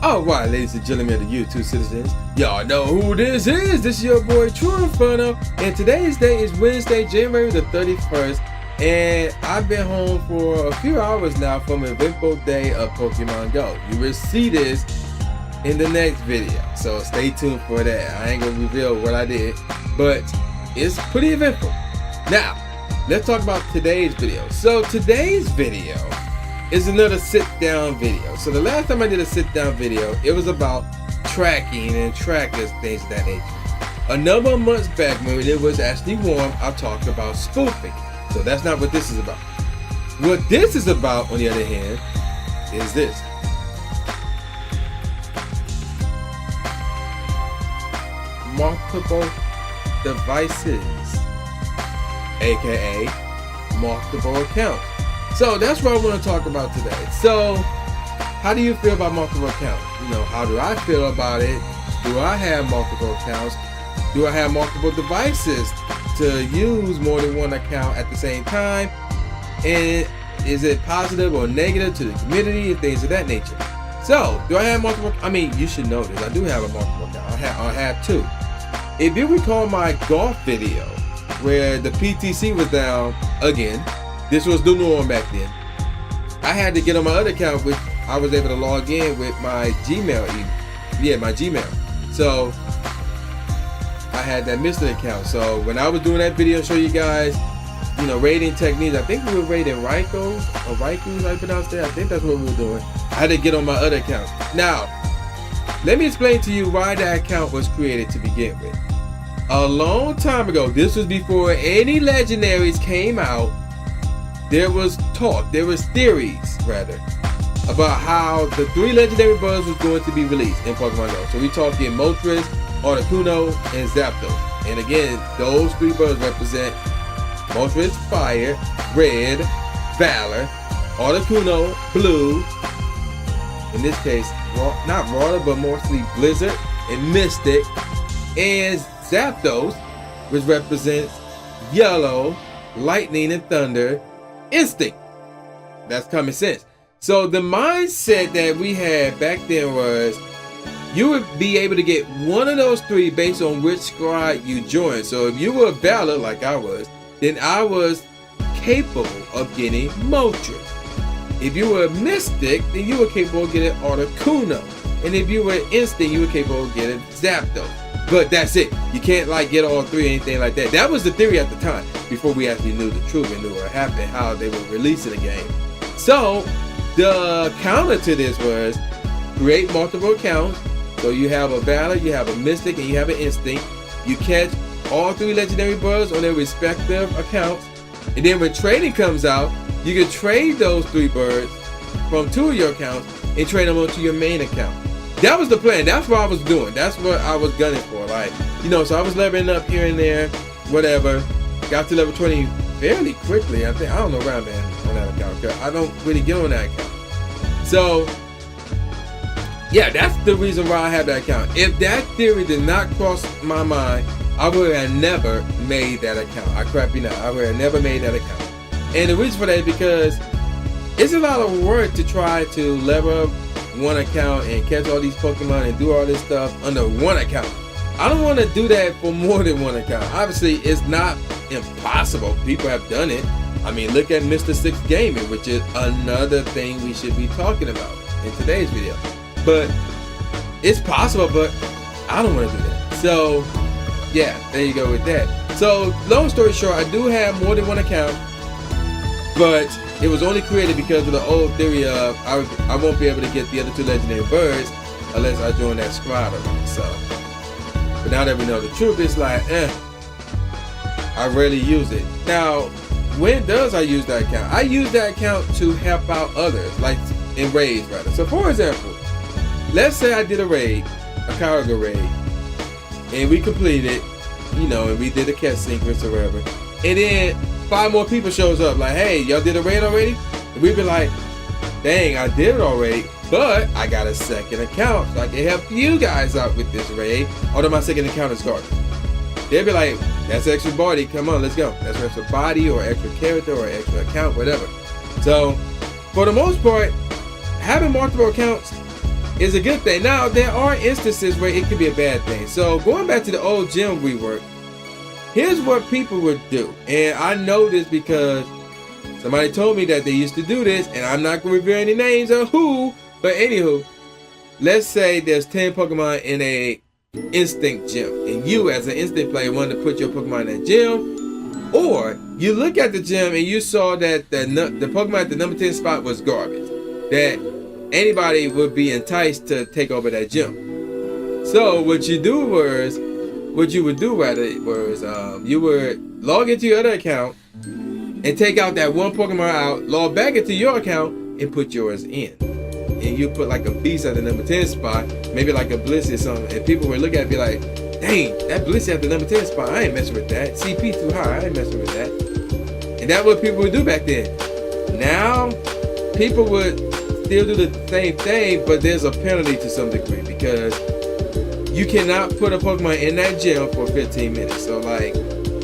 Alright, ladies and gentlemen of the YouTube citizens, y'all know who this is. This is your boy True Inferno, and today's day is Wednesday, January the 31st, and I've been home for a few hours now from an eventful day of Pokemon Go. You will see this in the next video, so stay tuned for that. I ain't gonna reveal what I did, but it's pretty eventful. Now, let's talk about today's video. So today's video is another sit-down video. So the last time I did a sit-down video, it was about tracking and trackers, things of that nature. A number of months back, when it was actually warm, I talked about spoofing. So that's not what this is about. What this is about, on the other hand, is this. Multiple devices, aka multiple accounts. So that's what I want to talk about today. So how do you feel about multiple accounts? You know, how do I feel about it? Do I have multiple accounts? Do I have multiple devices to use more than one account at the same time? And is it positive or negative to the community and things of that nature? So do I have multiple? I mean, you should know this. I do have a multiple account. I have two. If you recall my golf video where the PTC was down again, this was the norm back then. I had to get on my other account, which I was able to log in with my Gmail email. Yeah, my Gmail. So I had that Mr. account. So when I was doing that video, show you guys, you know, rating techniques. I think we were rating Raikou or Raikou, I pronounced that. I think that's what we were doing. I had to get on my other account. Now, let me explain to you why that account was created to begin with. A long time ago, this was before any legendaries came out. There was talk, there was theories rather, about how the 3 legendary birds was going to be released in Pokemon Go. So we talking Moltres, Articuno, and Zapdos. And again, those 3 birds represent Moltres, Fire, Red, Valor, Articuno, Blue, in this case, not Water, but mostly Blizzard and Mystic, and Zapdos, which represents Yellow, Lightning, and Thunder, Instinct. That's common sense. So the mindset that we had back then was you would be able to get one of those 3 based on which squad you joined. So if you were Valor, like I was, then I was capable of getting Moltres. If you were Mystic, then you were capable of getting Articuno. And if you were Instinct, you were capable of getting Zapdos. But that's it. You can't like get all 3 or anything like that. That was the theory at the time, before we actually knew the truth and knew what happened, how they were releasing the game. So the counter to this was create multiple accounts. So you have a Valor, you have a Mystic, and you have an Instinct. You catch all 3 legendary birds on their respective accounts. And then when trading comes out, you can trade those 3 birds from 2 of your accounts and trade them onto your main account. That was the plan. That's what I was doing. That's what I was gunning for. Like, you know, so I was leveling up here and there, whatever. Got to level 20 fairly quickly. I don't know around man on that account. I don't really get on that account. So, yeah, that's the reason why I have that account. If that theory did not cross my mind, I would have never made that account. I crap you not. I would have never made that account. And the reason for that is because it's a lot of work to try to level up one account and catch all these Pokemon and do all this stuff under one account. I don't want to do that for more than one account. Obviously, it's not impossible. People have done it. I mean, look at Mr. 6 Gaming, which is another thing we should be talking about in today's video. But it's possible, but I don't want to do that. So, yeah, there you go with that. So, long story short, I do have more than one account, but it was only created because of the old theory of I won't be able to get the other 2 legendary birds unless I join that squad already. So, but now that we know the truth, it's like, I rarely use it. Now, when does I use that account? I use that account to help out others, like in raids rather. So for example, let's say I did a raid, a Kyogre raid, and we completed it, you know, and we did a catch sequence or whatever, and then 5 more people shows up like, hey, y'all did a raid already? And we'd be like, dang, I did it already, but I got a second account, so I can help you guys out with this raid, although my second account is garbage. They'd be like, that's extra body, come on, let's go. That's extra body or extra character or extra account, whatever. So, for the most part, having multiple accounts is a good thing. Now, there are instances where it could be a bad thing. So going back to the old gym rework, here's what people would do. And I know this because somebody told me that they used to do this, and I'm not going to reveal any names or who, but anywho, let's say there's 10 Pokemon in a instinct gym, and you as an instinct player wanted to put your Pokemon in that gym, or you look at the gym and you saw that the Pokemon at the number 10 spot was garbage, that anybody would be enticed to take over that gym. So what you would do was you would log into your other account and take out that one Pokemon out, log back into your account, and put yours in. And you put like a beast at the number 10 spot, maybe like a Blissey or something, and people would look at it and be like, dang, that Blissey at the number 10 spot, I ain't messing with that. CP too high, I ain't messing with that. And that's what people would do back then. Now, people would still do the same thing, but there's a penalty to some degree, because you cannot put a Pokemon in that gym for 15 minutes. So like,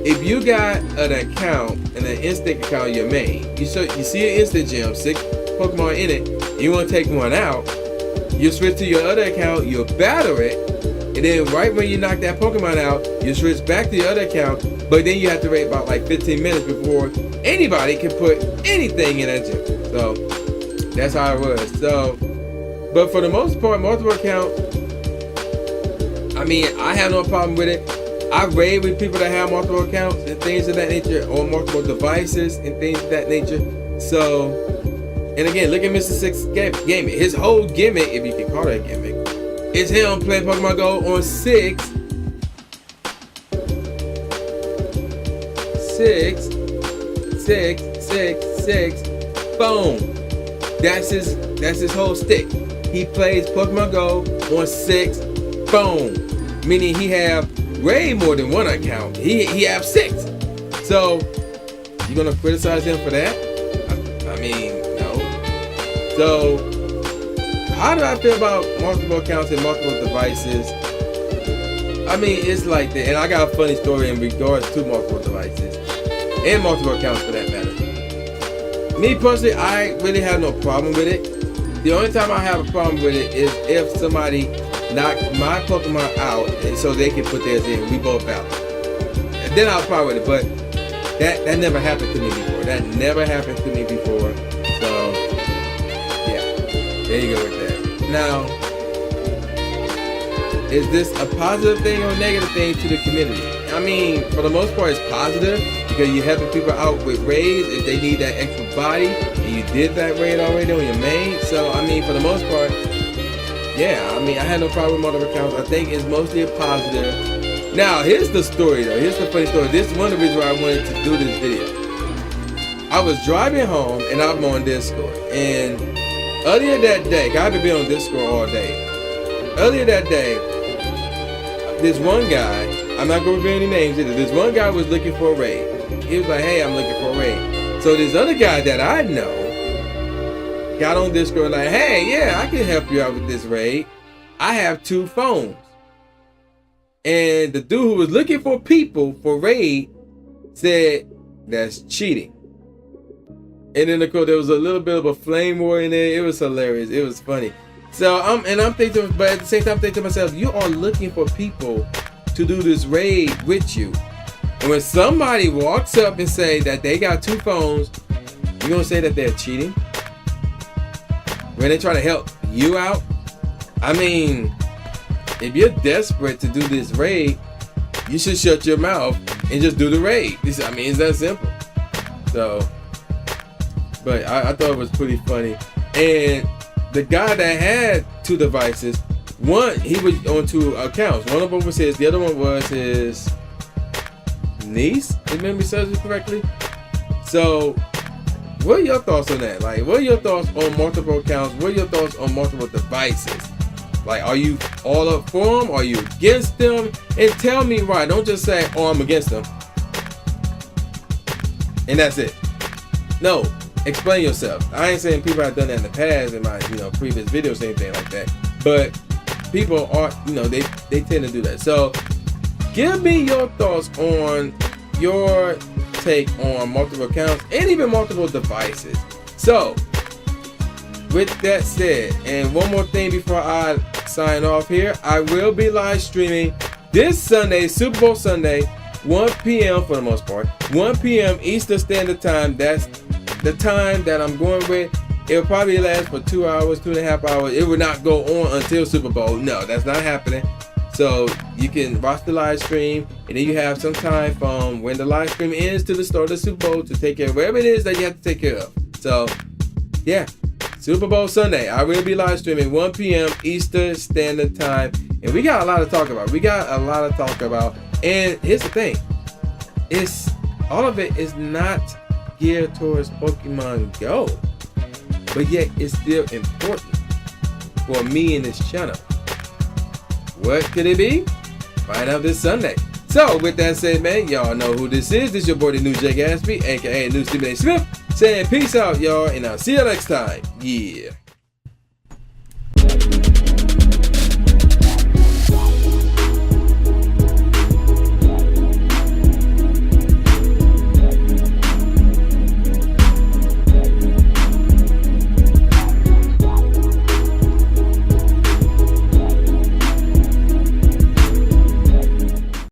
if you got an account, and an instinct account, your main, you see an instant gym, 6 Pokemon in it, and you want to take one out, you switch to your other account, you batter it, and then right when you knock that Pokemon out, you switch back to your other account, but then you have to wait about like 15 minutes before anybody can put anything in that gym. So that's how it was. So, but for the most part, multiple accounts, I mean, I have no problem with it. I raid with people that have multiple accounts and things of that nature, or multiple devices and things of that nature. So, and again, look at Mr. Six Gaming. His whole gimmick, if you can call it a gimmick, is him playing Pokemon Go on 6, boom. That's his whole stick. He plays Pokemon Go on 6, boom. Meaning he have way more than one account. He have 6. So you gonna criticize him for that? I mean, no. So how do I feel about multiple accounts and multiple devices? I mean, it's like that. And I got a funny story in regards to multiple devices and multiple accounts for that matter. Me personally, I really have no problem with it. The only time I have a problem with it is if somebody knock my Pokemon out and so they can put theirs in. We both out. And then I'll probably with it. But that never happened to me before. That never happened to me before. So yeah. There you go with that. Now, is this a positive thing or a negative thing to the community? I mean, for the most part, it's positive because you're helping people out with raids if they need that extra body, and you did that raid already on your main. So I mean, for the most part, yeah, I mean, I had no problem with multiple accounts. I think it's mostly a positive. Now, here's the story, though. Here's the funny story. This is one of the reasons why I wanted to do this video. I was driving home, and I'm on Discord. And earlier that day, I've been on Discord all day. Earlier that day, this one guy, I'm not going to reveal any names either. This one guy was looking for a raid. He was like, hey, I'm looking for a raid. So this other guy that I know got on Discord like, hey, yeah, I can help you out with this raid. I have 2 phones. And the dude who was looking for people for raid said, that's cheating. And then of course there was a little bit of a flame war in there. It was hilarious. It was funny. So I'm thinking, but at the same time I'm thinking to myself, you are looking for people to do this raid with you. And when somebody walks up and say that they got 2 phones, you're gonna say that they're cheating? When they try to help you out? I mean, if you're desperate to do this raid, you should shut your mouth and just do the raid. I mean, it's that simple. So, but I thought it was pretty funny. And the guy that had 2 devices, one, he was on 2 accounts. One of them was his, the other one was his niece, if memory serves me correctly. So, what are your thoughts on that? Like, what are your thoughts on multiple accounts? What are your thoughts on multiple devices? Like, are you all up for them? Are you against them? And tell me why. Don't just say, oh, I'm against them. And that's it. No, explain yourself. I ain't saying people have done that in the past in my, previous videos or anything like that. But people are, they tend to do that. So, give me your thoughts on your take on multiple accounts and even multiple devices. So, with that said, and one more thing before I sign off here, I will be live streaming this Sunday, Super Bowl Sunday, 1 p.m. for the most part, 1 p.m. Eastern Standard Time. That's the time that I'm going with. It'll probably last for 2 hours, 2.5 hours. It will not go on until Super Bowl. No, that's not happening. So you can watch the live stream, and then you have some time from when the live stream ends to the start of the Super Bowl to take care of whatever it is that you have to take care of. So, yeah, Super Bowl Sunday. I will be live streaming 1 p.m. Eastern Standard Time. And we got a lot to talk about. And here's the thing. All of it is not geared towards Pokemon Go. But yet, it's still important for me and this channel. What could it be? Find out this Sunday. So, with that said, man, y'all know who this is. This is your boy, the new Jay Gatsby, aka New Stephen A. Smith, saying peace out, y'all, and I'll see you next time. Yeah.